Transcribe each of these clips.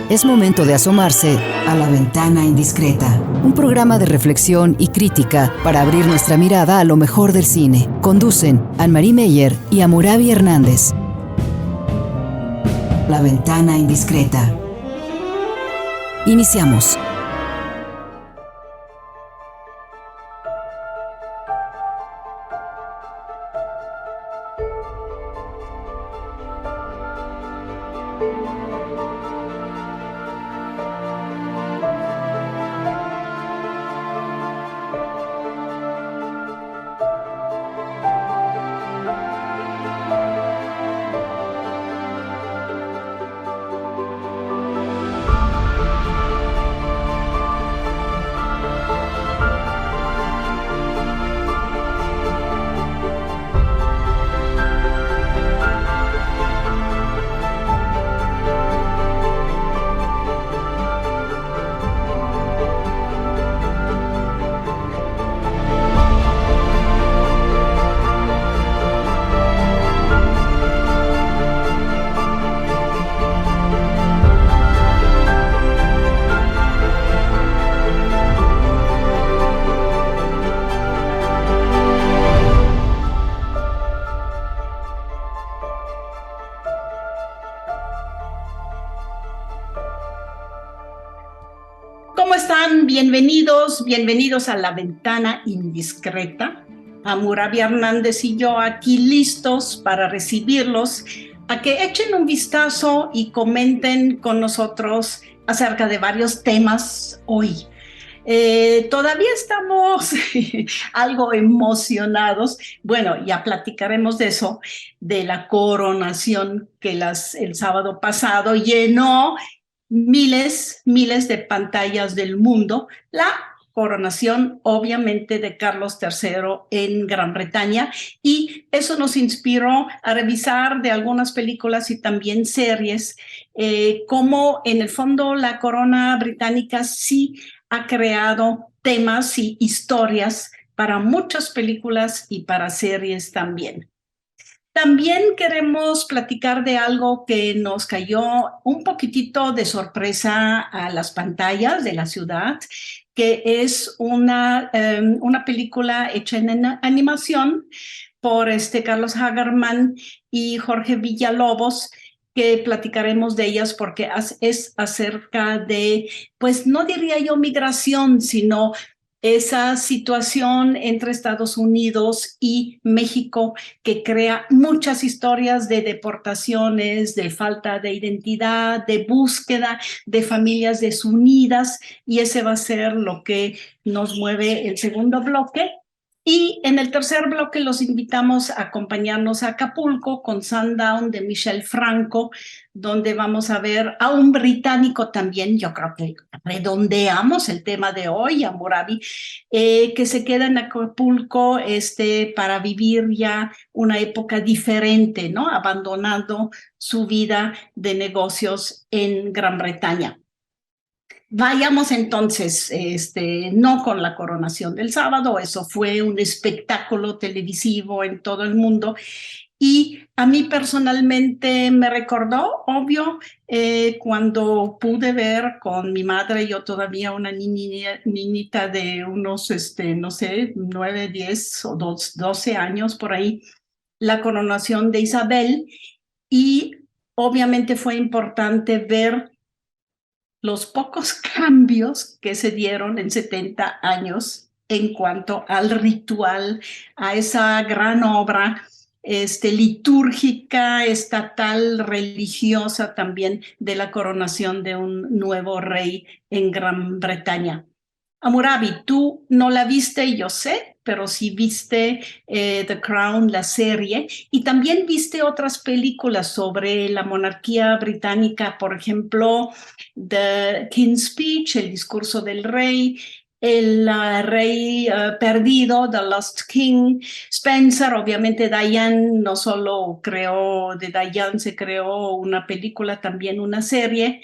Es momento de asomarse a La Ventana Indiscreta, un programa de reflexión y crítica para abrir nuestra mirada a lo mejor del cine. Conducen Anne-Marie Meyer y Hammurabi Hernández. La Ventana Indiscreta. Iniciamos. Bienvenidos a La Ventana Indiscreta. Hammurabi Hernández y yo aquí listos para recibirlos, a que echen un vistazo y comenten con nosotros acerca de varios temas hoy. Todavía estamos algo emocionados. Bueno, ya platicaremos de eso, de la coronación que el sábado pasado llenó miles de pantallas del mundo, la coronación obviamente de Carlos III en Gran Bretaña, y eso nos inspiró a revisar de algunas películas y también series, cómo en el fondo la corona británica sí ha creado temas y historias para muchas películas y para series también. También queremos platicar de algo que nos cayó un poquitito de sorpresa a las pantallas de la ciudad, que es una película hecha en animación por Carlos Hagerman y Jorge Villalobos, que platicaremos de ellas porque es acerca de, pues no diría yo migración, sino esa situación entre Estados Unidos y México que crea muchas historias de deportaciones, de falta de identidad, de búsqueda de familias desunidas, y ese va a ser lo que nos mueve el segundo bloque. Y en el tercer bloque los invitamos a acompañarnos a Acapulco con Sundown de Michel Franco, donde vamos a ver a un británico también. Yo creo que redondeamos el tema de hoy, Hammurabi, que se queda en Acapulco para vivir ya una época diferente, ¿no? Abandonando su vida de negocios en Gran Bretaña. Vayamos entonces, no con la coronación del sábado, eso fue un espectáculo televisivo en todo el mundo, y a mí personalmente me recordó, obvio, cuando pude ver con mi madre, yo todavía una niñita de unos, no sé, 9, 10 o 12 años por ahí, la coronación de Isabel, y obviamente fue importante ver los pocos cambios que se dieron en 70 años en cuanto al ritual, a esa gran obra litúrgica, estatal, religiosa también, de la coronación de un nuevo rey en Gran Bretaña. Hammurabi, tú no la viste, yo sé, pero sí viste The Crown, la serie, y también viste otras películas sobre la monarquía británica, por ejemplo, The King's Speech, el discurso del rey, el rey perdido, The Lost King, Spencer, obviamente Diane, no solo creó de Diane, se creó una película, también una serie.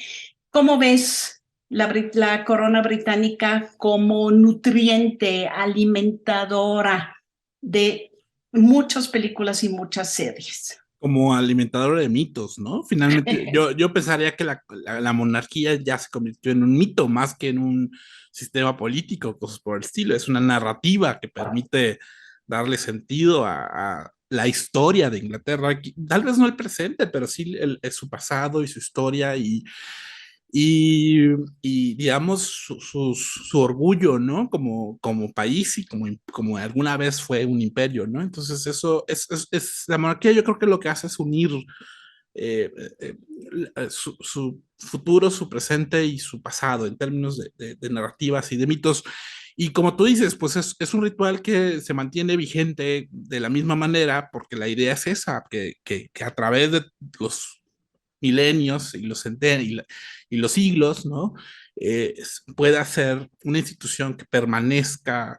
¿Cómo ves la corona británica como nutriente, alimentadora de muchas películas y muchas series? como alimentadora de mitos, ¿no? Finalmente, yo pensaría que la monarquía ya se convirtió en un mito más que en un sistema político, cosas por el estilo. Es una narrativa que permite darle sentido a la historia de Inglaterra, tal vez no el presente, pero sí su pasado y su historia y, y digamos, su orgullo, ¿no? Como país y como alguna vez fue un imperio, ¿no? Entonces, eso la monarquía yo creo que lo que hace es unir eh, eh, su futuro, su presente y su pasado en términos de narrativas y de mitos. Y como tú dices, pues es un ritual que se mantiene vigente de la misma manera, porque la idea es esa, que a través de los milenios y y los siglos, ¿no? Pueda ser una institución que permanezca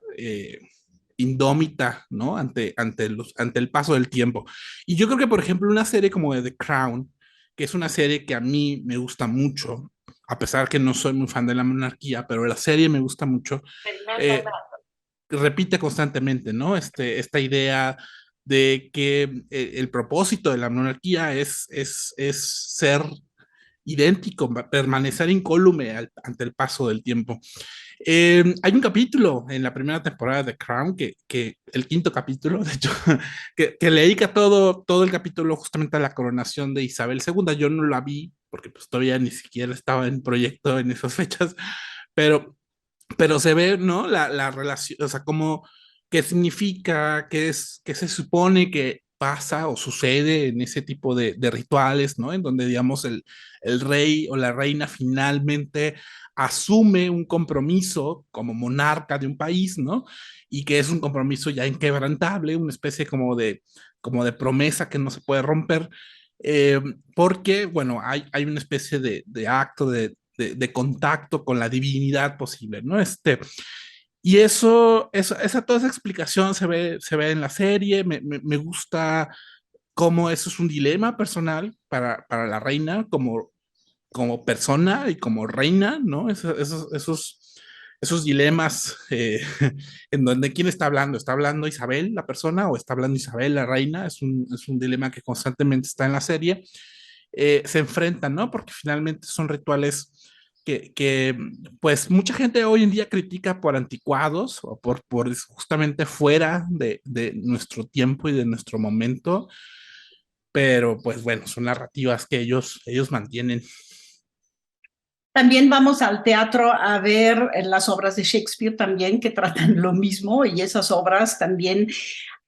indómita, ¿no? Ante el paso del tiempo. Y yo creo que, por ejemplo, una serie como de The Crown, que es una serie que a mí me gusta mucho, a pesar que no soy muy fan de la monarquía, pero la serie me gusta mucho, eh, repite constantemente, ¿no? Esta idea de que el propósito de la monarquía es ser idéntico, permanecer incólume ante el paso del tiempo. Hay un capítulo en la primera temporada de Crown, que el quinto capítulo, de hecho, que le dedica todo el capítulo justamente a la coronación de Isabel II. Yo no la vi porque pues todavía ni siquiera estaba en proyecto en esas fechas, pero se ve, ¿no? La relación, o sea, como, qué significa, qué se supone que pasa o sucede en ese tipo de rituales, ¿no? En donde, digamos, el rey o la reina finalmente asume un compromiso como monarca de un país, ¿no? Y que es un compromiso ya inquebrantable, una especie como de promesa que no se puede romper, eh, porque, bueno, hay una especie de acto de contacto con la divinidad posible, ¿no? Y toda esa explicación se ve en la serie, me gusta cómo eso es un dilema personal para la reina como persona y como reina, ¿no? Esos dilemas en donde quién está hablando Isabel, la persona, o está hablando Isabel, la reina, es un dilema que constantemente está en la serie, se enfrentan, ¿no? Porque finalmente son rituales pues mucha gente hoy en día critica por anticuados o por justamente fuera de nuestro tiempo y de nuestro momento, pero pues bueno, son narrativas que ellos mantienen. También vamos al teatro a ver las obras de Shakespeare también que tratan lo mismo y esas obras también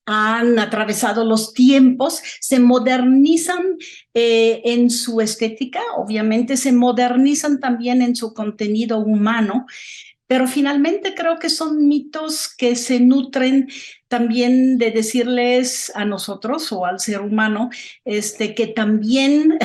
han atravesado los tiempos, se modernizan en su estética, obviamente se modernizan también en su contenido humano, pero finalmente creo que son mitos que se nutren también de decirles a nosotros o al ser humano que también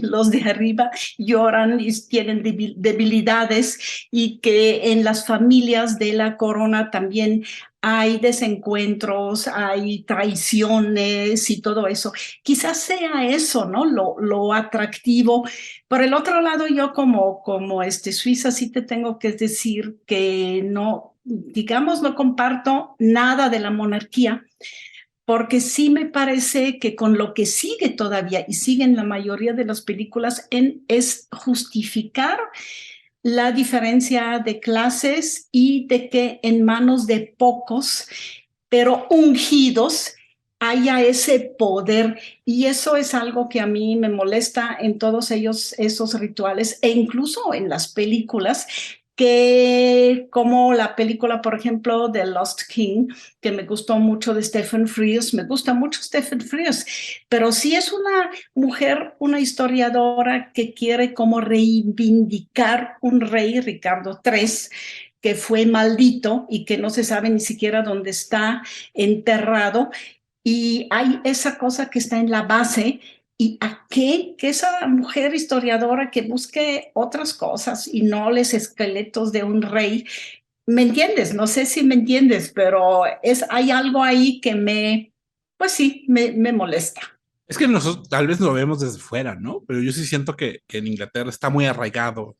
los de arriba lloran y tienen debilidades y que en las familias de la corona también hay desencuentros, hay traiciones y todo eso. Quizás sea eso, ¿no? Lo atractivo. Por el otro lado, yo como Suiza sí te tengo que decir que no, digamos, no comparto nada de la monarquía, porque sí me parece que con lo que sigue todavía y siguen la mayoría de las películas es justificar la diferencia de clases y de que en manos de pocos, pero ungidos, haya ese poder. Y eso es algo que a mí me molesta en todos ellos, esos rituales, e incluso en las películas, que como la película, por ejemplo, de Lost King, que me gustó mucho de Stephen Frears, me gusta mucho Stephen Frears, pero sí es una mujer, una historiadora que quiere como reivindicar un rey, Ricardo III, que fue maldito y que no se sabe ni siquiera dónde está enterrado, y hay esa cosa que está en la base. ¿Y a qué? Que esa mujer historiadora que busque otras cosas y no los esqueletos de un rey. ¿Me entiendes? No sé si me entiendes, pero hay algo ahí que pues sí, me molesta. Es que nosotros tal vez lo vemos desde fuera, ¿no? Pero yo sí siento que en Inglaterra está muy arraigado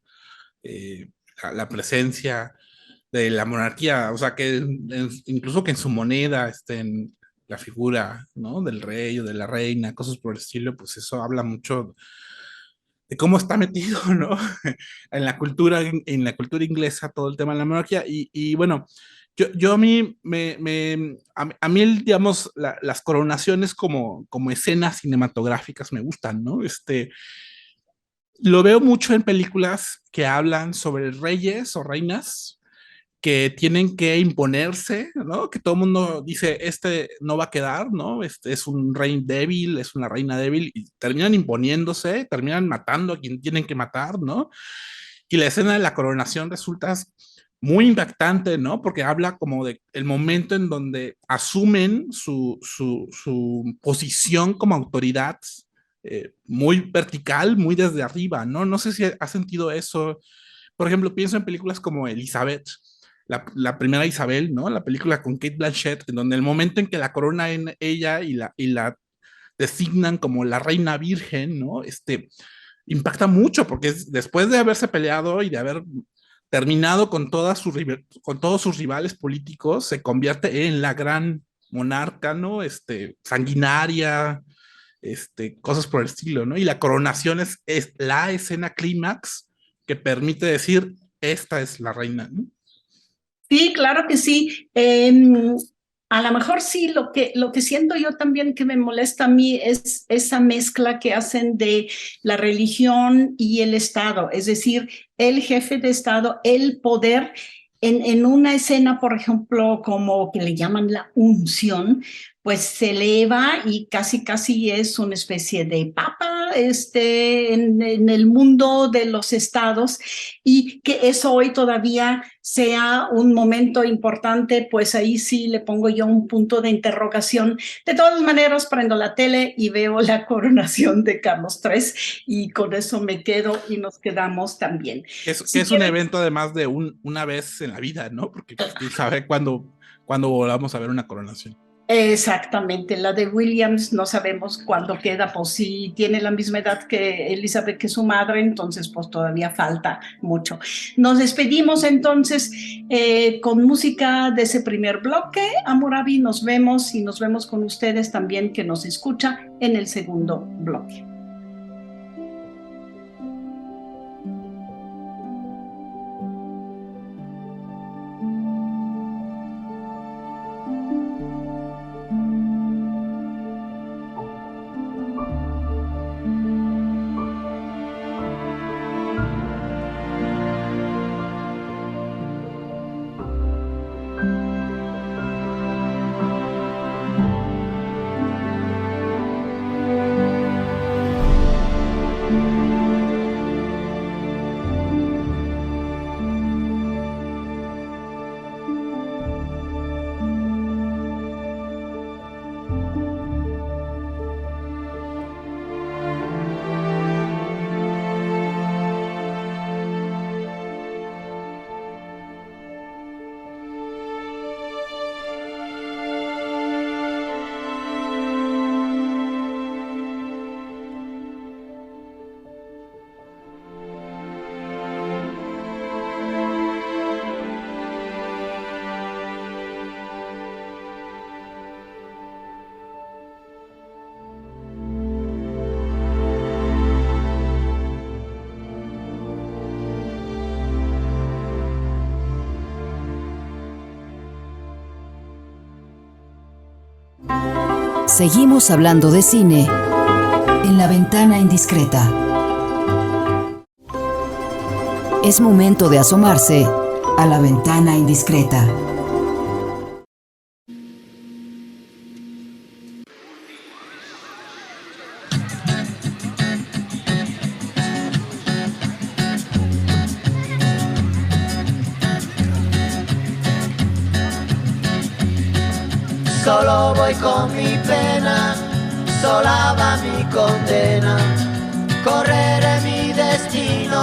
eh, la presencia de la monarquía, o sea, incluso que en su moneda estén la figura, ¿no? Del rey o de la reina, cosas por el estilo, pues eso habla mucho de cómo está metido, ¿no? En la cultura inglesa, todo el tema de la monarquía. Y bueno, yo a mí, a mí digamos, las coronaciones como escenas cinematográficas me gustan, ¿no? Lo veo mucho en películas que hablan sobre reyes o reinas que tienen que imponerse, ¿no? Que todo el mundo dice, este no va a quedar, ¿no? Este es un rey débil, es una reina débil, y terminan imponiéndose, terminan matando a quien tienen que matar, ¿no? Y la escena de la coronación resulta muy impactante, ¿no? Porque habla como de el momento en donde asumen su posición como autoridad muy vertical, muy desde arriba, ¿no? No sé si ha sentido eso. Por ejemplo, pienso en películas como Elizabeth, la primera Isabel, ¿no? La película con Kate Blanchett, en donde el momento en que la corona en ella y la designan como la reina virgen, ¿no? Impacta mucho porque después de haberse peleado y de haber terminado con todos sus rivales políticos, se convierte en la gran monarca, ¿no? Sanguinaria, cosas por el estilo, ¿no? Y la coronación es la escena clímax que permite decir, esta es la reina, ¿no? Sí, claro que sí. A lo mejor sí, lo que siento yo también que me molesta a mí es esa mezcla que hacen de la religión y el Estado, es decir, el jefe de Estado, el poder. En una escena, por ejemplo, como que le llaman la unción, pues se eleva y casi es una especie de papa en el mundo de los estados, y que eso hoy todavía sea un momento importante, pues ahí sí le pongo yo un punto de interrogación. De todas maneras, prendo la tele y veo la coronación de Carlos III y con eso me quedo y nos quedamos también. Que es un evento además de una vez en la vida, ¿no? Porque pues, quién sabe cuándo volvamos a ver una coronación. Exactamente, la de Williams no sabemos cuándo queda, pues si tiene la misma edad que Elizabeth, que su madre, entonces pues todavía falta mucho. Nos despedimos entonces con música de ese primer bloque. Hammurabi, nos vemos y nos vemos con ustedes también que nos escucha en el segundo bloque. Seguimos hablando de cine en La Ventana Indiscreta. Es momento de asomarse a La Ventana Indiscreta. Solo voy con mi pena, sola va mi condena. Correré mi destino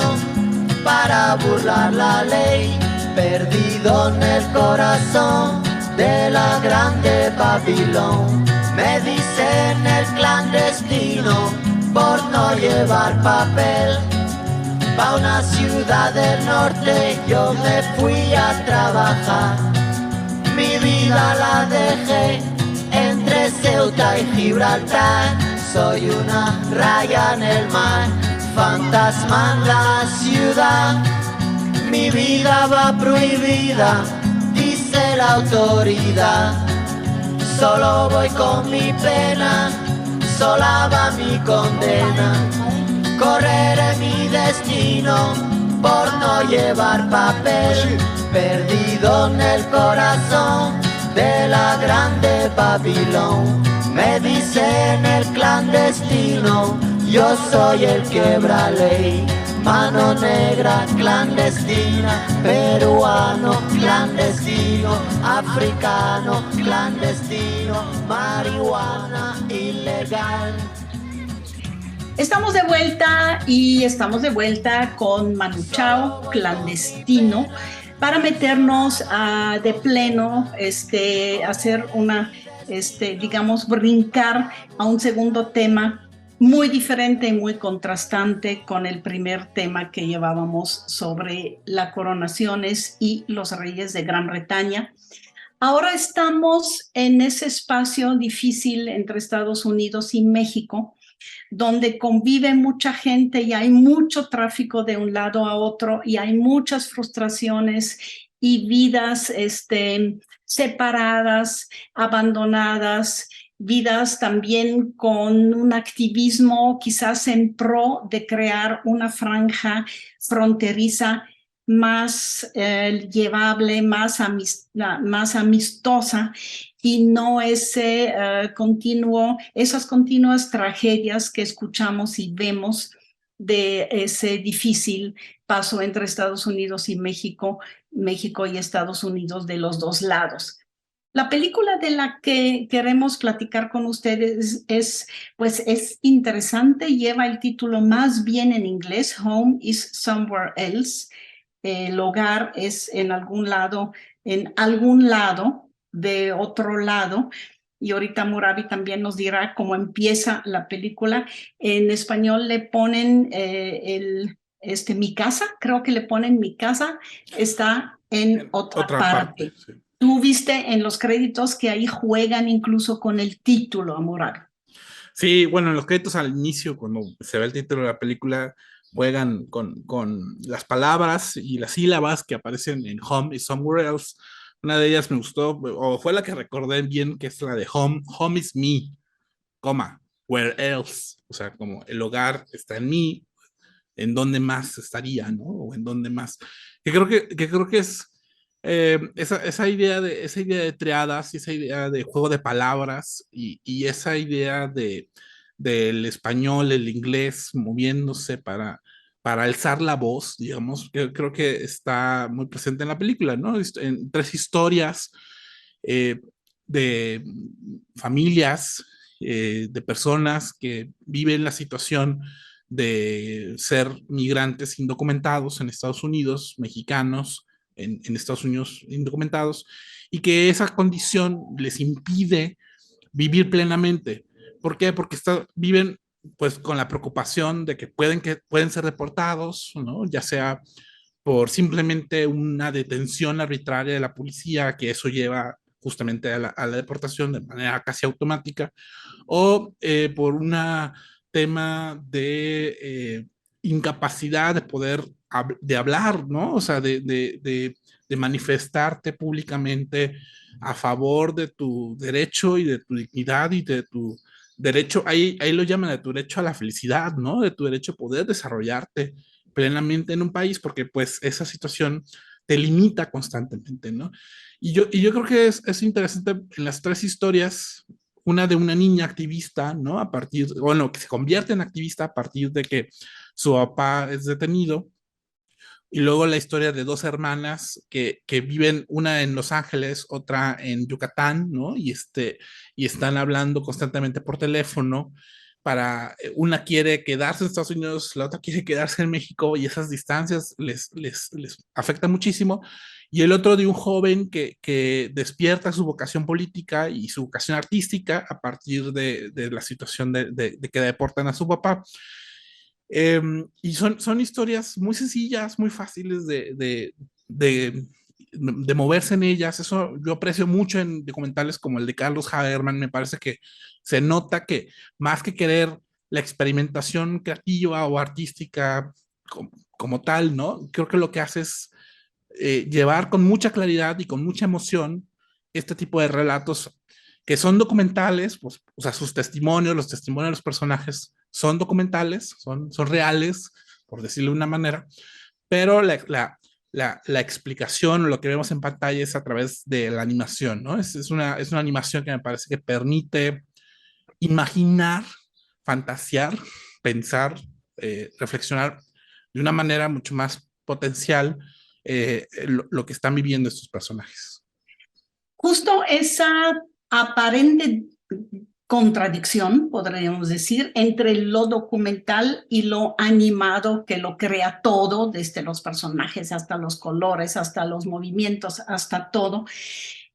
para burlar la ley, perdido en el corazón de la grande Babilón. Me dicen el clandestino por no llevar papel. Pa' una ciudad del norte yo me fui a trabajar. Mi vida la dejé entre Ceuta y Gibraltar, soy una raya en el mar, fantasma en la ciudad. Mi vida va prohibida, dice la autoridad. Solo voy con mi pena, sola va mi condena. Correré mi destino por no llevar papel, perdido en el corazón de la grande Babilón. Me dicen el clandestino, yo soy el quebra ley. Mano negra clandestina, peruano clandestino, africano clandestino, marihuana ilegal. Estamos de vuelta y estamos de vuelta con Manu Chao, clandestino, para meternos de pleno, hacer una, digamos, brincar a un segundo tema muy diferente y muy contrastante con el primer tema que llevábamos sobre las coronaciones y los reyes de Gran Bretaña. Ahora estamos en ese espacio difícil entre Estados Unidos y México, donde convive mucha gente y hay mucho tráfico de un lado a otro y hay muchas frustraciones y vidas separadas, abandonadas, vidas también con un activismo quizás en pro de crear una franja fronteriza más llevable, más amistosa, y no esas continuas tragedias que escuchamos y vemos de ese difícil paso entre Estados Unidos y México y Estados Unidos de los dos lados. La película de la que queremos platicar con ustedes es interesante, lleva el título más bien en inglés, Home is Somewhere Else. El hogar es en algún lado de otro lado, y ahorita Murabi también nos dirá cómo empieza la película. En español le ponen mi casa, creo que le ponen mi casa, está en otra parte. Sí. Tú viste en los créditos que ahí juegan incluso con el título, Murabi. Sí, bueno, en los créditos al inicio, cuando se ve el título de la película, juegan con las palabras y las sílabas que aparecen en Home is Somewhere Else. Una de ellas me gustó, o fue la que recordé bien, que es la de Home. Home is me, coma, where else. O sea, como el hogar está en mí, ¿en dónde más estaría, no? O en dónde más. Que creo que es esa idea de triadas y esa idea de juego de palabras y esa idea del español, el inglés moviéndose para alzar la voz, digamos, creo que está muy presente en la película, ¿no? En tres historias de familias, de personas que viven la situación de ser migrantes indocumentados en Estados Unidos, mexicanos en Estados Unidos indocumentados, y que esa condición les impide vivir plenamente. ¿Por qué? Porque viven pues con la preocupación de que pueden ser deportados, ¿no? Ya sea por simplemente una detención arbitraria de la policía, que eso lleva justamente a la deportación de manera casi automática, o por un tema de incapacidad de poder de hablar, ¿no? O sea, de manifestarte públicamente a favor de tu derecho y de tu dignidad y de tu derecho, ahí lo llaman, de tu derecho a la felicidad, ¿no? De tu derecho a poder desarrollarte plenamente en un país, porque pues esa situación te limita constantemente, ¿no? Y yo creo que es interesante en las tres historias, una de una niña activista, ¿no? Bueno, que se convierte en activista a partir de que su papá es detenido, y luego la historia de dos hermanas que viven, una en Los Ángeles, otra en Yucatán, ¿no? Y están hablando constantemente por teléfono. Una quiere quedarse en Estados Unidos, la otra quiere quedarse en México, y esas distancias les afectan muchísimo. Y el otro de un joven que despierta su vocación política y su vocación artística a partir de la situación de que deportan a su papá. Y son historias muy sencillas, muy fáciles de de moverse en ellas. Eso yo aprecio mucho en documentales como el de Carlos Hagerman. Me parece que se nota que más que querer la experimentación creativa o artística como tal, ¿no? Creo que lo que hace es llevar con mucha claridad y con mucha emoción este tipo de relatos que son documentales, pues, o sea, sus testimonios, los testimonios de los personajes son documentales, son reales, por decirlo de una manera, pero la explicación, lo que vemos en pantalla es a través de la animación, ¿no? Es una animación que me parece que permite imaginar, fantasear, pensar, reflexionar de una manera mucho más potencial lo que están viviendo estos personajes. Justo esa aparente contradicción, podríamos decir, entre lo documental y lo animado que lo crea todo, desde los personajes hasta los colores, hasta los movimientos, hasta todo,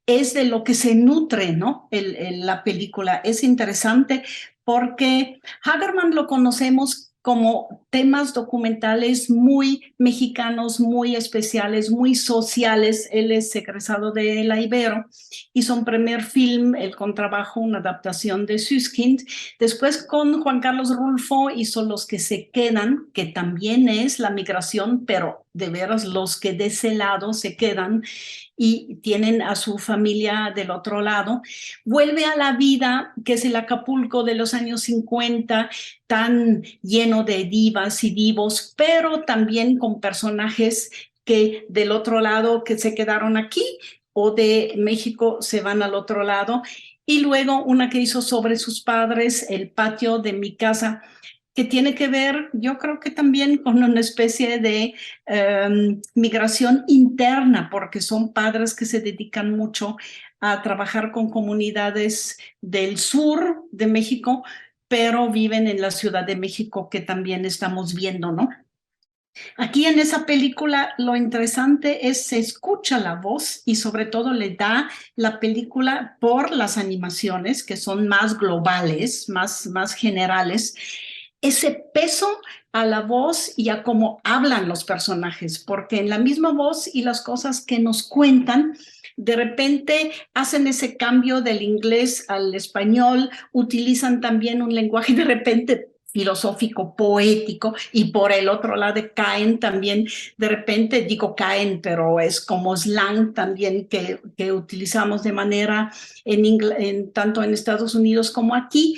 es de lo que se nutre, ¿no? La película. Es interesante porque Hagerman lo conocemos como temas documentales muy mexicanos, muy especiales, muy sociales. Él es egresado de la Ibero, hizo un primer film, El Contrabajo, una adaptación de Süskind. Después con Juan Carlos Rulfo hizo Los que se quedan, que también es la migración, pero de veras los que de ese lado se quedan y tienen a su familia del otro lado. Vuelve a la vida, que es el Acapulco de los años 50, tan lleno de divas y divos, pero también con personajes que del otro lado que se quedaron aquí o de México se van al otro lado. Y luego una que hizo sobre sus padres, El patio de mi casa, que tiene que ver, yo creo que también con una especie de migración interna, porque son padres que se dedican mucho a trabajar con comunidades del sur de México, pero viven en la Ciudad de México, que también estamos viendo, ¿no? Aquí en esa película lo interesante es se escucha la voz y sobre todo le da la película por las animaciones que son más globales, más generales, ese peso a la voz y a cómo hablan los personajes, porque en la misma voz y las cosas que nos cuentan, de repente hacen ese cambio del inglés al español, utilizan también un lenguaje de repente filosófico, poético, y por el otro lado caen también, de repente digo caen, pero es como slang también que utilizamos de manera tanto en Estados Unidos como aquí.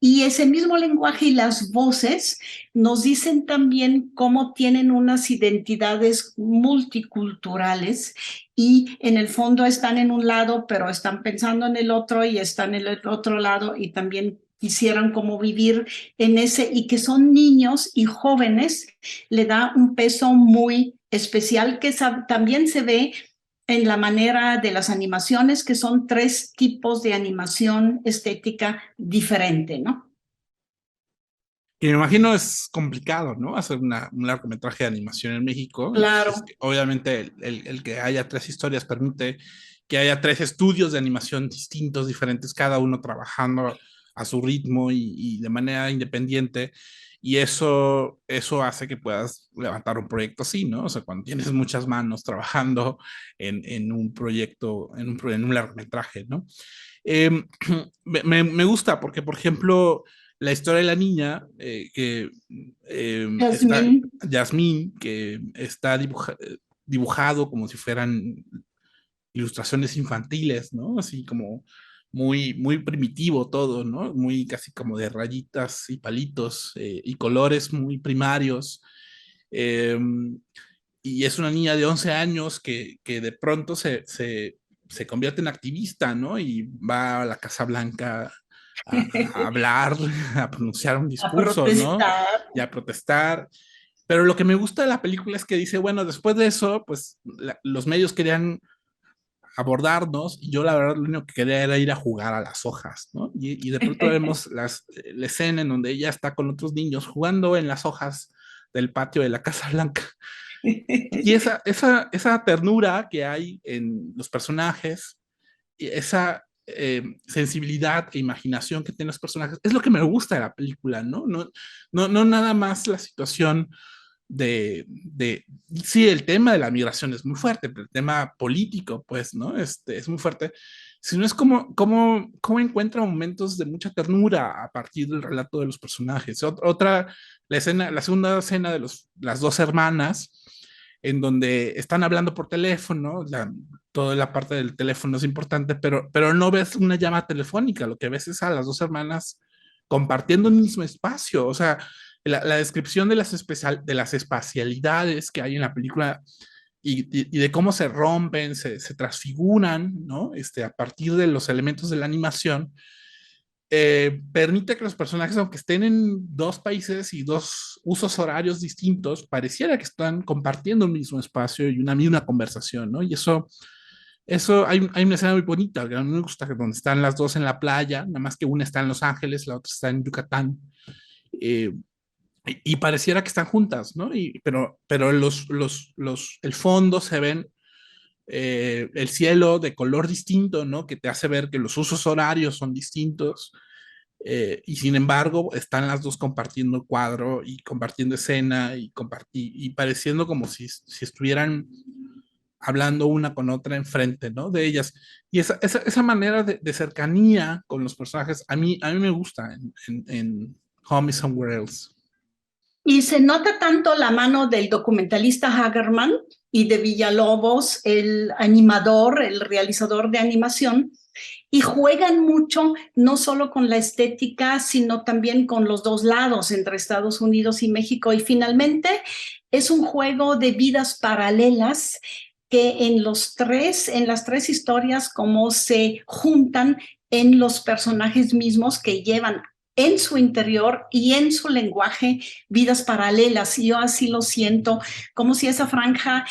Y ese mismo lenguaje y las voces nos dicen también cómo tienen unas identidades multiculturales y en el fondo están en un lado, pero están pensando en el otro y están en el otro lado y también quisieran como vivir en ese, y que son niños y jóvenes, le da un peso muy especial que también se ve en la manera de las animaciones, que son 3 tipos de animación estética diferente, ¿no? Y me imagino es complicado, ¿no? Hacer un largometraje de animación en México. Claro. Entonces, obviamente, el que haya 3 historias permite que haya 3 estudios de animación distintos, diferentes, cada uno trabajando a su ritmo y de manera independiente. Y eso hace que puedas levantar un proyecto así, ¿no? O sea, cuando tienes muchas manos trabajando en un proyecto, en un largometraje, ¿no? Eh, me gusta porque, por ejemplo, la historia de la niña, que está, Jasmine. Yasmín, que está dibujado como si fueran ilustraciones infantiles, ¿no? Así como muy primitivo todo, ¿no? Muy casi como de rayitas y palitos y colores muy primarios. Eh, y es una niña de 11 años que de pronto se convierte en activista, ¿no? Y va a la Casa Blanca a hablar, a pronunciar un A discurso, ¿no? protestar. Y a protestar. Pero lo que me gusta de la película es que dice, bueno, después de eso, pues los medios querían abordarnos y yo la verdad lo único que quería era ir a jugar a las hojas, ¿no? Y de pronto vemos la escena en donde ella está con otros niños jugando en las hojas del patio de la Casa Blanca. Y esa ternura que hay en los personajes, y esa sensibilidad e imaginación que tienen los personajes, es lo que me gusta de la película, ¿no? No nada más la situación sí, el tema de la migración es muy fuerte, pero el tema político, pues, ¿no? Es muy fuerte. Sino es como encuentra momentos de mucha ternura a partir del relato de los personajes. La segunda escena de las dos hermanas, en donde están hablando por teléfono, toda la parte del teléfono es importante, pero no ves una llamada telefónica, lo que ves es a las dos hermanas compartiendo un mismo espacio. O sea, la descripción de las espacialidades que hay en la película y de cómo se rompen, se transfiguran, ¿no? A partir de los elementos de la animación, permite que los personajes, aunque estén en dos países y dos usos horarios distintos, pareciera que están compartiendo un mismo espacio y una misma conversación, ¿no? Y eso hay una escena muy bonita, que a mí me gusta, donde están las dos en la playa, nada más que una está en Los Ángeles, la otra está en Yucatán. Eh, y pareciera que están juntas, ¿no? Pero el fondo se ven, el cielo de color distinto, ¿no? Que te hace ver que los usos horarios son distintos, y sin embargo están las dos compartiendo cuadro y compartiendo escena y pareciendo como si estuvieran hablando una con otra enfrente, ¿no? De ellas. Y esa manera de cercanía con los personajes, a mí me gusta en Home is Somewhere Else. Y se nota tanto la mano del documentalista Hagerman y de Villalobos, el animador, el realizador de animación, y juegan mucho no solo con la estética, sino también con los dos lados, entre Estados Unidos y México. Y finalmente es un juego de vidas paralelas que en las tres historias, como se juntan en los personajes mismos que llevan en su interior y en su lenguaje vidas paralelas. Y yo así lo siento, como si esa franja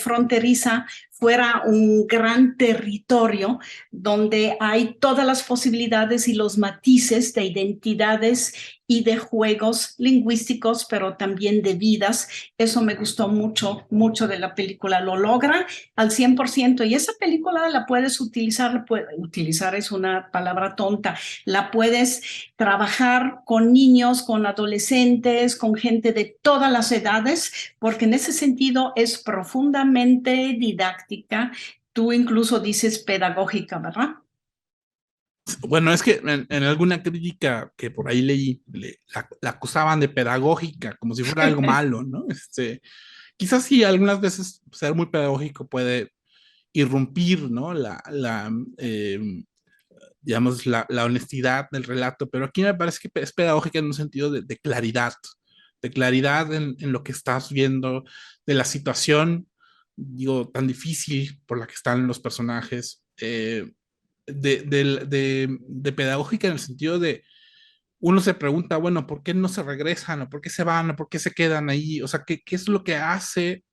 fronteriza fuera un gran territorio donde hay todas las posibilidades y los matices de identidades y de juegos lingüísticos, pero también de vidas. Eso me gustó mucho, mucho de la película. Lo logra al 100%, y esa película la puedes utilizar, utilizar es una palabra tonta, la puedes trabajar con niños, con adolescentes, con gente de todas las edades, porque en ese sentido es profundamente didáctica. Tú incluso dices pedagógica, ¿verdad? Bueno, es que en alguna crítica que por ahí leí, la acusaban de pedagógica, como si fuera algo malo, ¿no? Quizás sí, algunas veces ser muy pedagógico puede irrumpir, ¿no? Digamos, la honestidad del relato, pero aquí me parece que es pedagógica en un sentido de claridad en lo que estás viendo, de la situación, digo, tan difícil por la que están los personajes, de pedagógica en el sentido de uno se pregunta, bueno, ¿por qué no se regresan? ¿O por qué se van? ¿O por qué se quedan ahí? O sea, ¿qué es lo que hace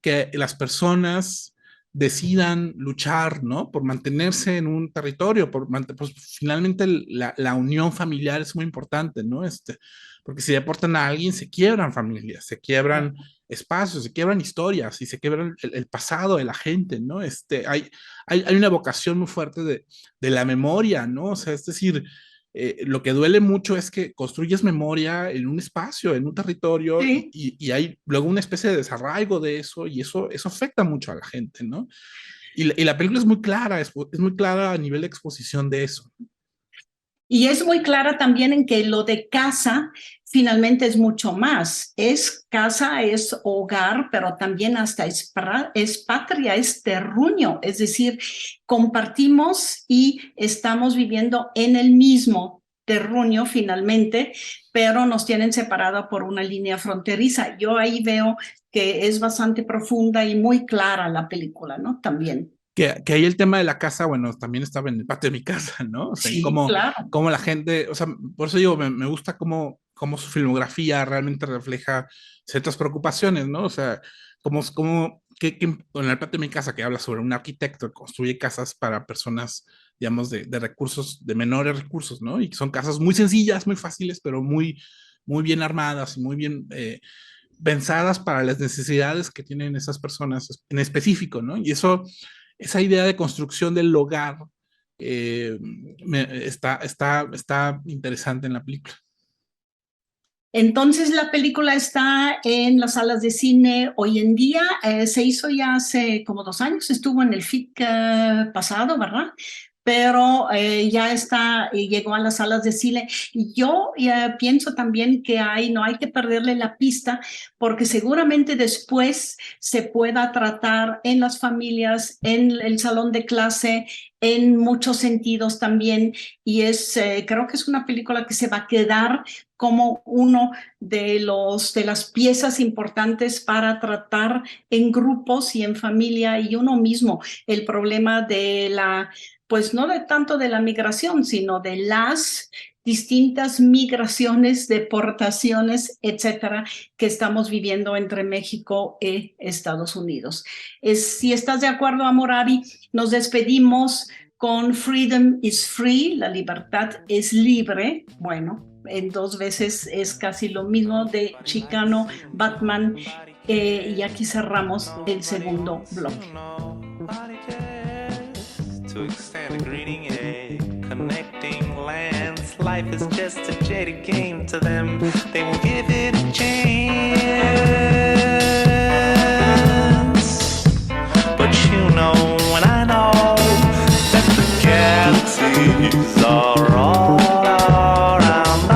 que las personas decidan luchar, ¿no? Por mantenerse en un territorio, pues finalmente la unión familiar es muy importante, ¿no? Porque si deportan a alguien, se quiebran familias, se quiebran espacios, se quiebran historias y se quiebran el pasado de la gente, ¿no? Hay una vocación muy fuerte de la memoria, ¿no? O sea, es decir, lo que duele mucho es que construyes memoria en un espacio, en un territorio, Sí. y hay luego una especie de desarraigo de eso, y eso afecta mucho a la gente, ¿no? Y la película es muy clara, es muy clara a nivel de exposición de eso. Y es muy clara también en que lo de casa finalmente es mucho más. Es casa, es hogar, pero también hasta es patria, es terruño. Es decir, compartimos y estamos viviendo en el mismo terruño finalmente, pero nos tienen separada por una línea fronteriza. Yo ahí veo que es bastante profunda y muy clara la película, ¿no? También. Que ahí el tema de la casa, bueno, también estaba en el patio de mi casa, ¿no? O sea, y Sí, claro. cómo la gente, o sea, por eso digo, me gusta cómo su filmografía realmente refleja ciertas preocupaciones, ¿no? O sea, en el patio de mi casa, que habla sobre un arquitecto que construye casas para personas, digamos, de recursos, de menores recursos, ¿no? Y son casas muy sencillas, muy fáciles, pero muy bien armadas y muy bien pensadas para las necesidades que tienen esas personas en específico, ¿no? Y esa idea de construcción del hogar está interesante en la película. Entonces la película está en las salas de cine hoy en día, se hizo ya hace como 2 años, estuvo en el FIC pasado, ¿verdad? Pero ya está, llegó a las salas de cine. Y yo pienso también que no hay que perderle la pista, porque seguramente después se pueda tratar en las familias, en el salón de clase, en muchos sentidos también. Y creo que es una película que se va a quedar como uno de las piezas importantes para tratar en grupos y en familia y uno mismo el problema de pues no de tanto de la migración, sino de las distintas migraciones, deportaciones, etcétera, que estamos viviendo entre México y Estados Unidos. Si estás de acuerdo, Hammurabi, nos despedimos con Freedom is Free, la libertad es libre. Bueno, en 2 veces es casi lo mismo, de Chicano, Batman, y aquí cerramos el segundo bloque. To extend a greeting, connecting lands. Life is just a jaded game to them. They will give it a chance. But you know, and I know that the galaxies are all around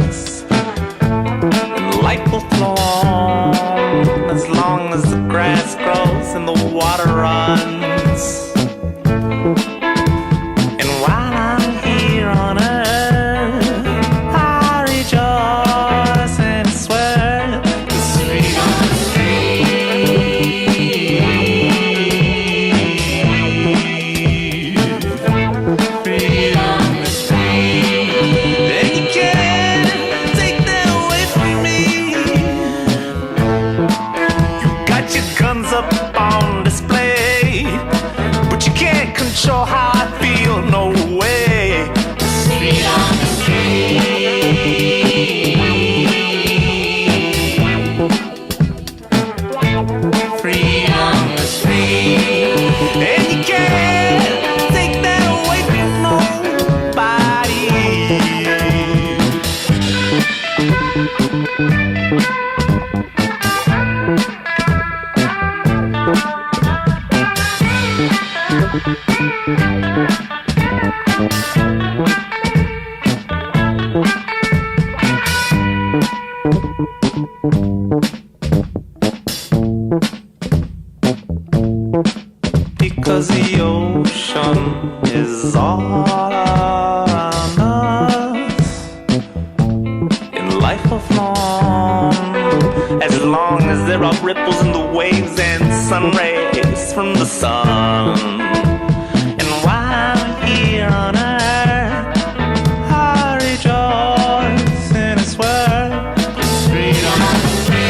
us, and life will flow on as long as the grass grows and the water runs. And while I'm here on earth, I rejoice and swear this freedom is free. Freedom is free. And you can't take that away from me. You got your guns up on display, but you can't control how I feel, no way. Freedom is free. Freedom is free. And you can't take that away from nobody. Because the ocean is all around us, and life will flow on as long as there are ripples in the waves and sun rays from the sun. And while I'm here on earth, I rejoice in His word. Freedom is free.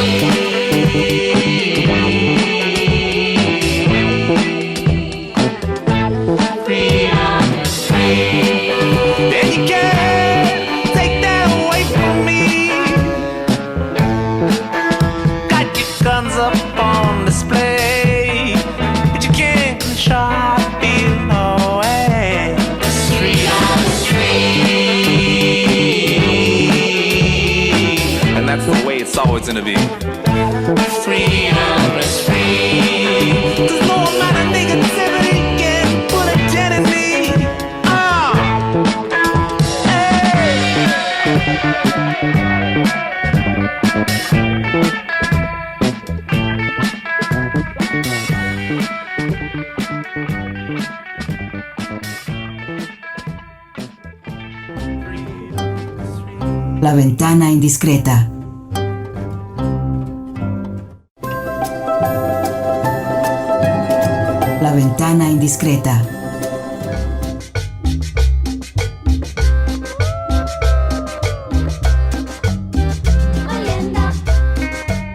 It's always gonna be. Freedom is free. There's no amount of negativity can put a dent in me. Hey. La ventana indiscreta. La ventana indiscreta.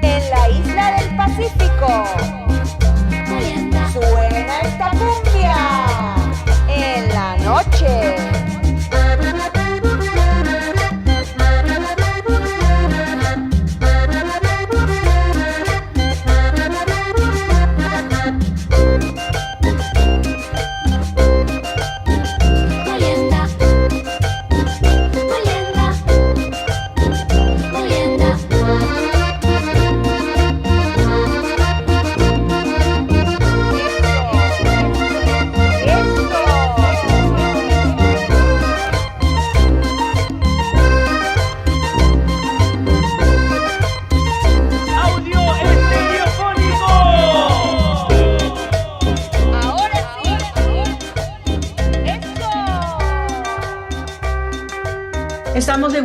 En la isla del Pacífico. Suena esta cumbia en la noche.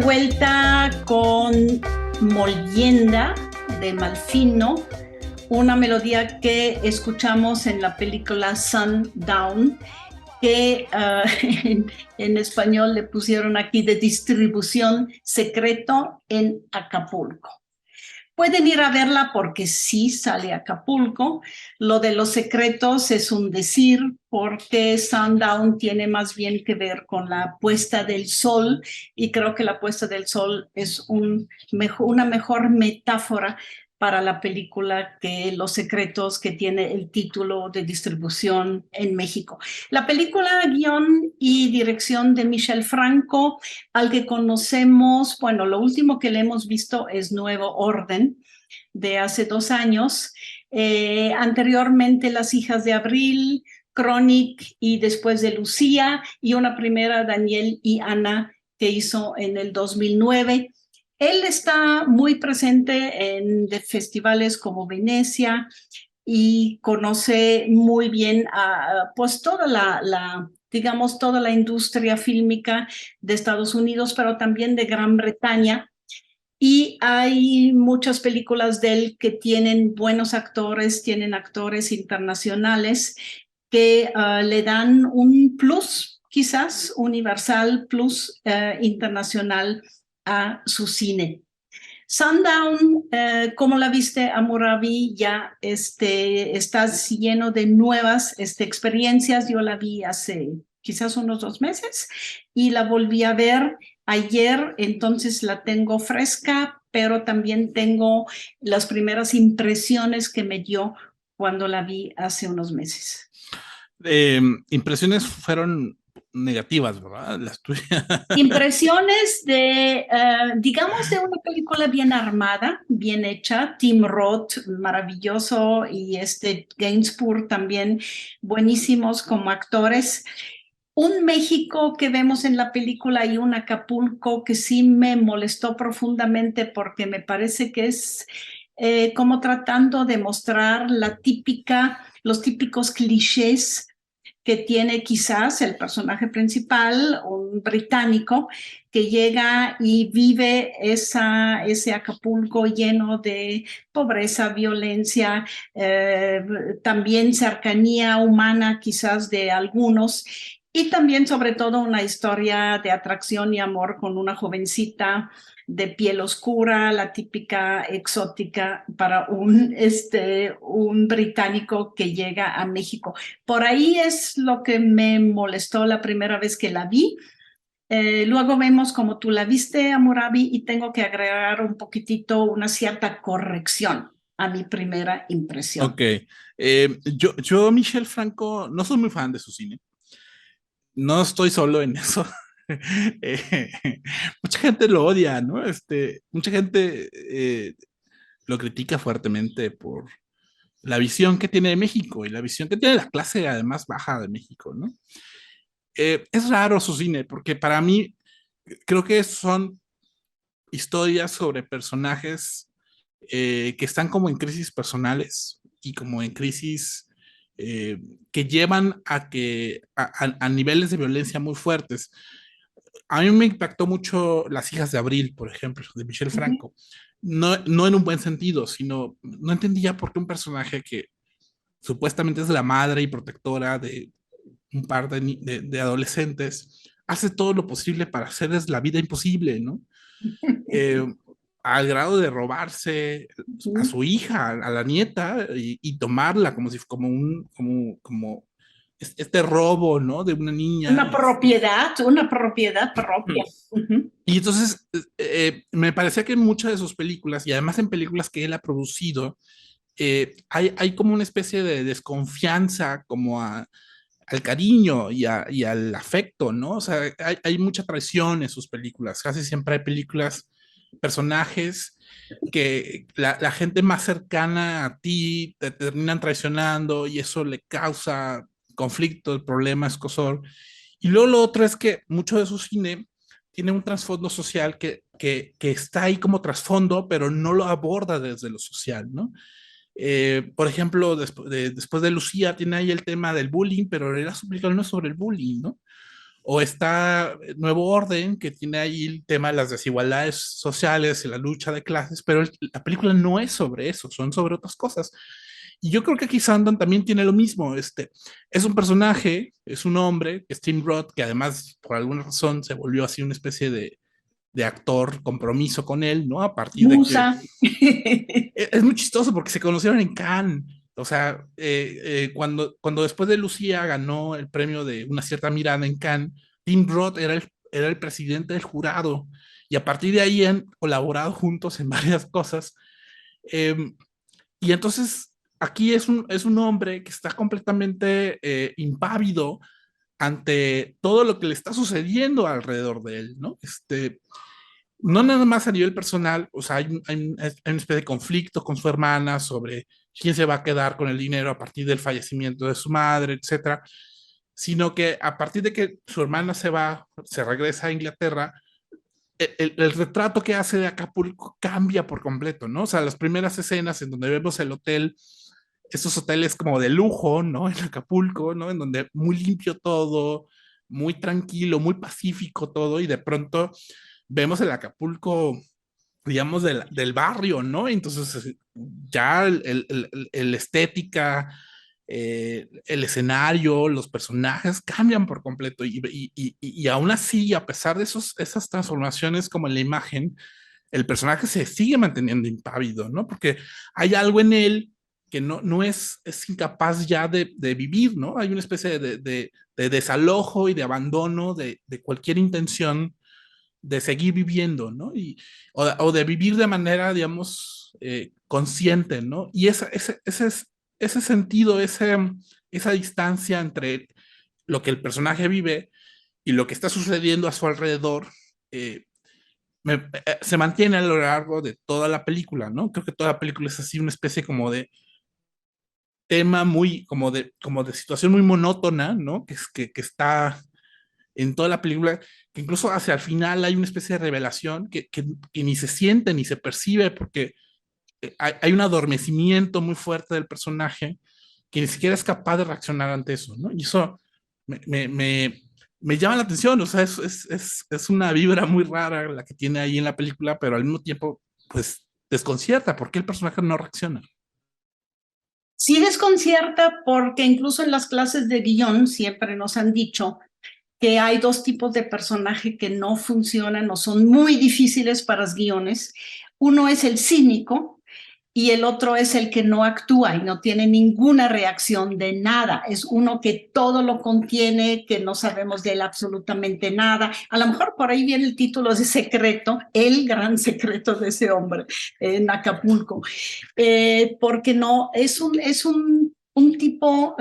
vuelta con Molienda de Malfino, una melodía que escuchamos en la película Sundown, que en español le pusieron aquí de distribución Secreto en Acapulco. Pueden ir a verla porque sí sale Acapulco. Lo de los secretos es un decir, porque Sundown tiene más bien que ver con la puesta del sol, y creo que la puesta del sol es una mejor metáfora para la película que Los secretos, que tiene el título de distribución en México. La película, guión y dirección de Michel Franco, al que conocemos, bueno, lo último que le hemos visto es Nuevo Orden, de hace 2 años. Anteriormente Las hijas de Abril, Chronic y después de Lucía, y una primera, Daniel y Ana, que hizo en el 2009. Él está muy presente en festivales como Venecia y conoce muy bien pues toda digamos, toda la industria fílmica de Estados Unidos, pero también de Gran Bretaña. Y hay muchas películas de él que tienen buenos actores, tienen actores internacionales que le dan un plus, quizás universal, plus internacional a su cine. Sundown, ¿cómo la viste, Hammurabi? Ya estás lleno de nuevas experiencias. Yo la vi hace quizás unos 2 meses y la volví a ver ayer, entonces la tengo fresca, pero también tengo las primeras impresiones que me dio cuando la vi hace unos meses. Impresiones fueron negativas, ¿verdad? Las tuyas. Impresiones digamos, de una película bien armada, bien hecha. Tim Roth, maravilloso, y Gainsbourg también, buenísimos como actores. Un México que vemos en la película y un Acapulco que sí me molestó profundamente, porque me parece que es como tratando de mostrar los típicos clichés que tiene quizás el personaje principal, un británico, que llega y vive ese Acapulco lleno de pobreza, violencia, también cercanía humana quizás de algunos, y también sobre todo una historia de atracción y amor con una jovencita de piel oscura, la típica exótica para un británico que llega a México. Por ahí es lo que me molestó la primera vez que la vi. Luego vemos como tú la viste, Hammurabi, y tengo que agregar un poquitito, una cierta corrección a mi primera impresión. Ok. Yo, Michel Franco, no soy muy fan de su cine. No estoy solo en eso. Eh, Mucha gente lo odia, ¿no? Mucha gente lo critica fuertemente por la visión que tiene de México y la visión que tiene la clase además baja de México, ¿no? Es raro su cine porque para mí creo que son historias sobre personajes que están como en crisis personales y como en crisis que llevan a niveles de violencia muy fuertes. A mí me impactó mucho Las hijas de Abril, por ejemplo, de Michel Franco. No, no en un buen sentido, sino no entendía por qué un personaje que supuestamente es la madre y protectora de un par de adolescentes hace todo lo posible para hacerles la vida imposible, ¿no? Al grado de robarse a su hija, a la nieta, y tomarla como si como este robo, ¿no? De una niña. Una propiedad propia. Y entonces me parecía que en muchas de sus películas, y además en películas que él ha producido, hay como una especie de desconfianza como al cariño y al afecto, ¿no? O sea, hay mucha traición en sus películas. Casi siempre hay películas, personajes que la gente más cercana a ti te terminan traicionando y eso le causa conflicto, problema, escozor. Y luego lo otro es que mucho de su cine tiene un trasfondo social que está ahí como trasfondo, pero no lo aborda desde lo social, ¿no? Por ejemplo, después de Lucía tiene ahí el tema del bullying, pero era su película no es sobre el bullying, ¿no? O está Nuevo Orden, que tiene ahí el tema de las desigualdades sociales y la lucha de clases, pero la película no es sobre eso, son sobre otras cosas. Y yo creo que aquí Sandon también tiene lo mismo. Es un personaje, es un hombre, que es Tim Roth, que además por alguna razón se volvió así una especie de actor compromiso con él, ¿no? A partir de que Musa. es muy chistoso porque se conocieron en Cannes. O sea, cuando después de Lucía ganó el premio de Una cierta mirada en Cannes, Tim Roth era el presidente del jurado y a partir de ahí han colaborado juntos en varias cosas. Eh, y entonces aquí es un hombre que está completamente impávido ante todo lo que le está sucediendo alrededor de él, ¿no? No nada más a nivel personal, o sea, hay una especie de conflicto con su hermana sobre quién se va a quedar con el dinero a partir del fallecimiento de su madre, etcétera, sino que a partir de que su hermana se regresa a Inglaterra, el retrato que hace de Acapulco cambia por completo, ¿no? O sea, las primeras escenas en donde vemos el hotel, esos hoteles como de lujo, ¿no? En Acapulco, ¿no? En donde muy limpio todo, muy tranquilo, muy pacífico todo, y de pronto vemos el Acapulco, digamos, del barrio, ¿no? Entonces, ya el estética, el escenario, los personajes cambian por completo y aún así, a pesar de esas transformaciones como en la imagen, el personaje se sigue manteniendo impávido, ¿no? Porque hay algo en él que no es incapaz ya de vivir, ¿no? Hay una especie de desalojo y de abandono de cualquier intención de seguir viviendo, ¿no? O de vivir de manera, digamos, consciente, ¿no? Y ese sentido, esa distancia entre lo que el personaje vive y lo que está sucediendo a su alrededor, eh, se mantiene a lo largo de toda la película, ¿no? Creo que toda la película es así una especie como de tema muy, como de situación muy monótona, ¿no? Que está en toda la película, que incluso hacia el final hay una especie de revelación que ni se siente ni se percibe porque hay un adormecimiento muy fuerte del personaje que ni siquiera es capaz de reaccionar ante eso, ¿no? Y eso me, me, me, me llama la atención, o sea, es una vibra muy rara la que tiene ahí en la película, pero al mismo tiempo, pues, desconcierta porque el personaje no reacciona. Sí desconcierta porque incluso en las clases de guión siempre nos han dicho que hay dos tipos de personaje que no funcionan o son muy difíciles para los guiones. Uno es el cínico y el otro es el que no actúa y no tiene ninguna reacción de nada. Es uno que todo lo contiene, que no sabemos de él absolutamente nada. A lo mejor por ahí viene el título de secreto, el gran secreto de ese hombre en Acapulco, porque no, es un tipo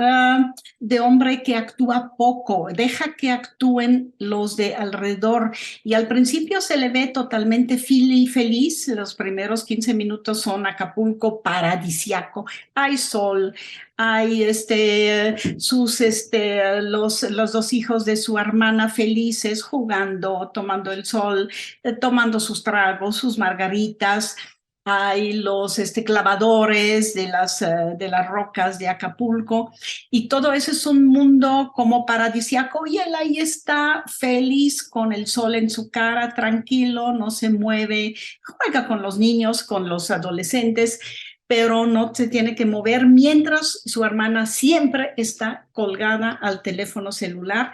de hombre que actúa poco, deja que actúen los de alrededor y al principio se le ve totalmente feliz, los primeros 15 minutos son Acapulco paradisiaco, hay sol, hay los dos hijos de su hermana felices jugando, tomando el sol, tomando sus tragos, sus margaritas. Hay los clavadores de las rocas de Acapulco y todo eso es un mundo como paradisiaco y él ahí está feliz con el sol en su cara, tranquilo, no se mueve, juega con los niños, con los adolescentes, pero no se tiene que mover mientras su hermana siempre está colgada al teléfono celular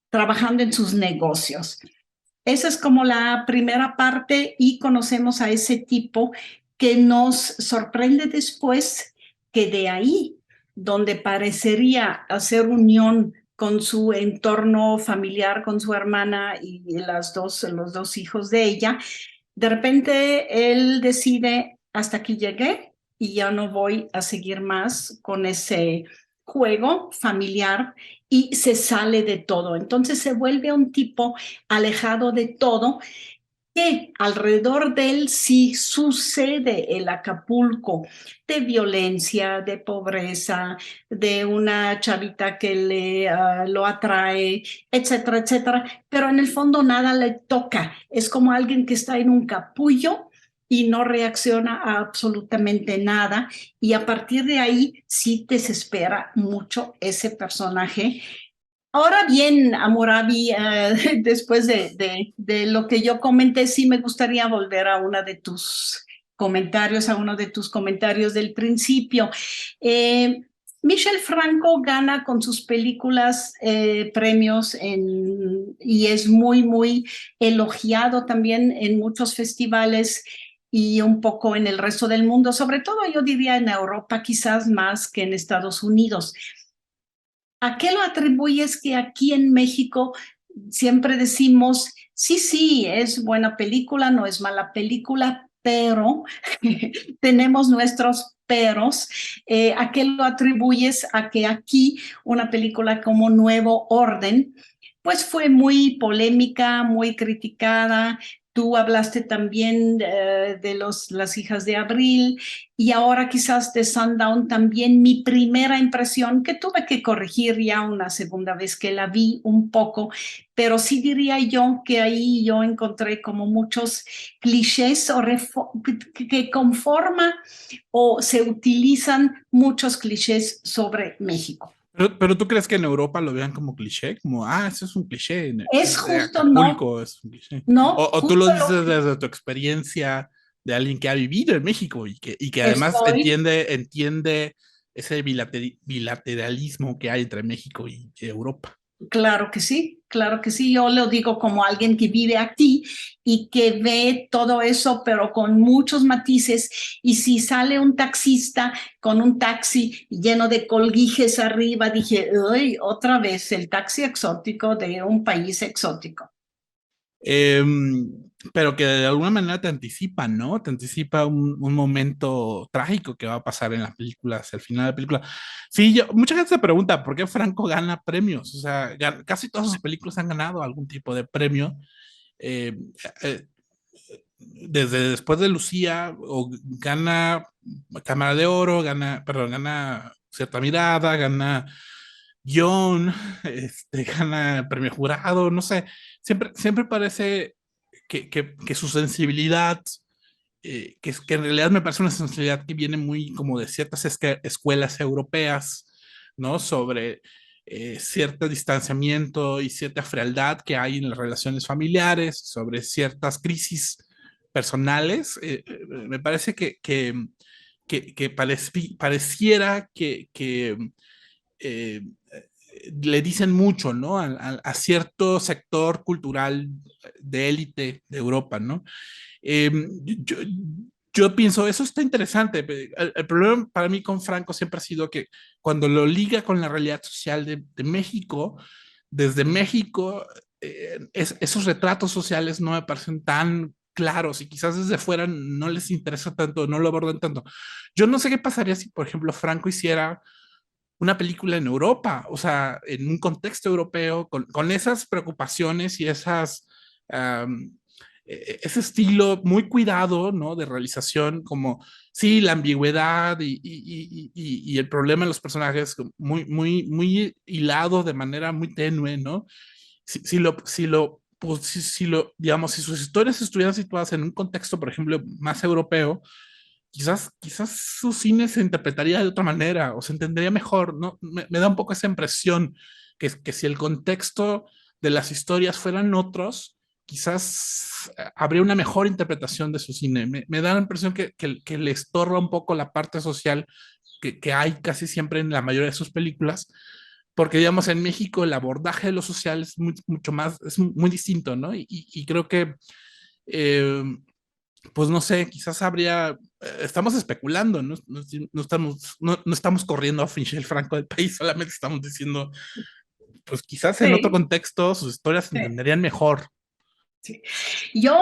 trabajando en sus negocios. Esa es como la primera parte y conocemos a ese tipo que nos sorprende después que de ahí, donde parecería hacer unión con su entorno familiar, con su hermana y los dos hijos de ella, de repente él decide, hasta aquí llegué y ya no voy a seguir más con ese juego familiar y se sale de todo. Entonces se vuelve un tipo alejado de todo, que alrededor de él sí sucede el Acapulco de violencia, de pobreza, de una chavita que lo atrae, etcétera, etcétera, pero en el fondo nada le toca. Es como alguien que está en un capullo y no reacciona a absolutamente nada y a partir de ahí sí desespera mucho ese personaje Ahora bien, Hammurabi, después de lo que yo comenté, sí me gustaría volver a a uno de tus comentarios del principio. Eh, Michel Franco gana con sus películas premios y es muy, muy elogiado también en muchos festivales y un poco en el resto del mundo, sobre todo yo diría en Europa, quizás más que en Estados Unidos. ¿A qué lo atribuyes que aquí en México siempre decimos, sí, sí, es buena película, no es mala película, pero tenemos nuestros peros? ¿A qué lo atribuyes a que aquí una película como Nuevo Orden, pues fue muy polémica, muy criticada? Tú hablaste también de las hijas de Abril y ahora quizás de Sundown también. Mi primera impresión, que tuve que corregir ya una segunda vez que la vi un poco, pero sí diría yo que ahí yo encontré como muchos clichés que conforman o se utilizan muchos clichés sobre México. Pero tú crees que en Europa lo vean como cliché, como, eso es un cliché, Es de justo, no, Acapulco es un cliché. no, O tú lo justo lo dices desde tu experiencia de alguien que ha vivido en México y que además estoy. entiende ese bilateralismo que hay entre México y Europa. Claro que sí, claro que sí. Yo lo digo como alguien que vive aquí y que ve todo eso, pero con muchos matices. Y si sale un taxista con un taxi lleno de colguijes arriba, dije, uy, otra vez el taxi exótico de un país exótico. Pero que de alguna manera te anticipa, ¿no? Te anticipa un momento trágico que va a pasar en las películas, al final de la película. Sí, mucha gente se pregunta por qué Franco gana premios. O sea, casi todas sus películas han ganado algún tipo de premio. Eh, eh, Desde después de Lucía, o gana Cámara de Oro, gana Cierta Mirada, gana guión, gana premio jurado, no sé, siempre parece que su sensibilidad, que en realidad me parece una sensibilidad que viene muy como de ciertas escuelas europeas, ¿no? Sobre cierto distanciamiento y cierta frialdad que hay en las relaciones familiares, sobre ciertas crisis personales. Me parece que pareciera que eh, le dicen mucho, ¿no? A cierto sector cultural de élite de Europa, ¿no? Eh, yo, yo pienso, eso está interesante. El problema para mí con Franco siempre ha sido que cuando lo liga con la realidad social de México, desde México, esos retratos sociales no me parecen tan claros y quizás desde fuera no les interesa tanto, no lo abordan tanto. Yo no sé qué pasaría si, por ejemplo, Franco hiciera una película en Europa, o sea, en un contexto europeo, con esas preocupaciones y ese estilo muy cuidado, ¿no? De realización, como, sí, la ambigüedad y el problema de los personajes muy hilado de manera muy tenue, ¿no? Digamos, si sus historias estuvieran situadas en un contexto, por ejemplo, más europeo, quizás su cine se interpretaría de otra manera o se entendería mejor, ¿no? Me da un poco esa impresión que si el contexto de las historias fueran otros, quizás habría una mejor interpretación de su cine. Me da la impresión que le estorba un poco la parte social que hay casi siempre en la mayoría de sus películas, porque digamos en México el abordaje de lo social es mucho más, es muy distinto, ¿no? Y creo que eh, pues no sé, quizás estamos especulando, no estamos corriendo a Michel Franco del país, solamente estamos diciendo, pues quizás en otro Sí, contexto sus historias se sí. entenderían mejor. Sí. Yo,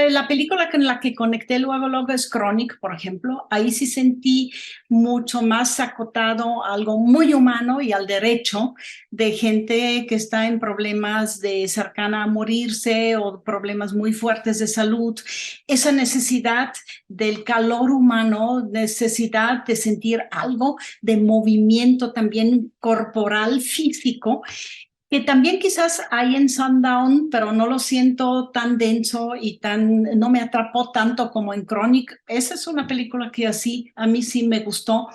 la película con la que conecté luego es Chronic, por ejemplo. Ahí sí sentí mucho más acotado, algo muy humano y al derecho de gente que está en problemas de cercana a morirse o problemas muy fuertes de salud. Esa necesidad del calor humano, necesidad de sentir algo de movimiento también corporal, físico, que también quizás hay en Sundown, pero no lo siento tan denso y no me atrapó tanto como en Chronic. Esa es una película que así, a mí sí me gustó.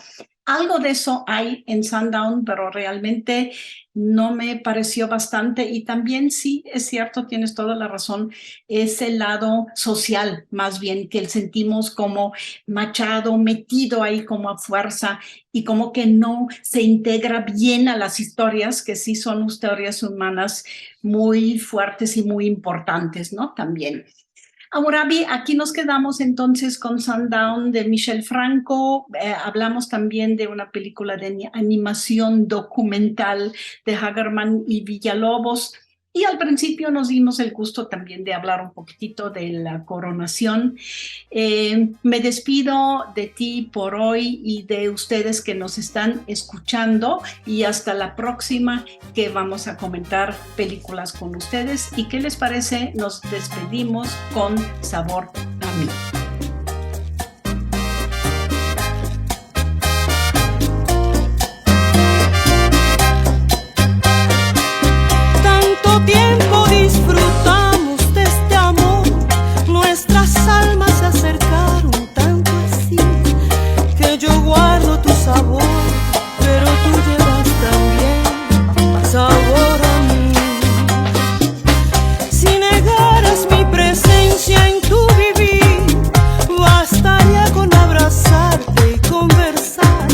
Algo de eso hay en Sundown, pero realmente no me pareció bastante. Y también sí, es cierto, tienes toda la razón, es el lado social, más bien, que sentimos como Machado metido ahí como a fuerza y como que no se integra bien a las historias, que sí son historias humanas muy fuertes y muy importantes, ¿no? También. Hammurabi, aquí nos quedamos entonces con Sundown de Michel Franco. Hablamos también de una película de animación documental de Hagerman y Villalobos. Y al principio nos dimos el gusto también de hablar un poquitito de la coronación. Me despido de ti por hoy y de ustedes que nos están escuchando, y hasta la próxima, que vamos a comentar películas con ustedes. ¿Y qué les parece? Nos despedimos con Sabor a mí. Tiempo disfrutamos de este amor, nuestras almas se acercaron tanto así, que yo guardo tu sabor, pero tú llevas también sabor a mí. Si negaras mi presencia en tu vivir, bastaría con abrazarte y conversar.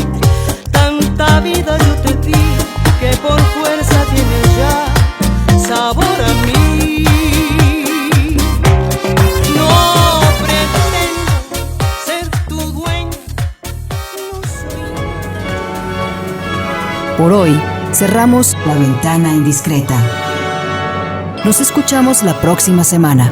Tanta vida yo te di, que por fuerza tienes ya sabor a mí. No pretendo ser tu dueño, no soy. Por hoy, cerramos La Ventana Indiscreta. Nos escuchamos la próxima semana.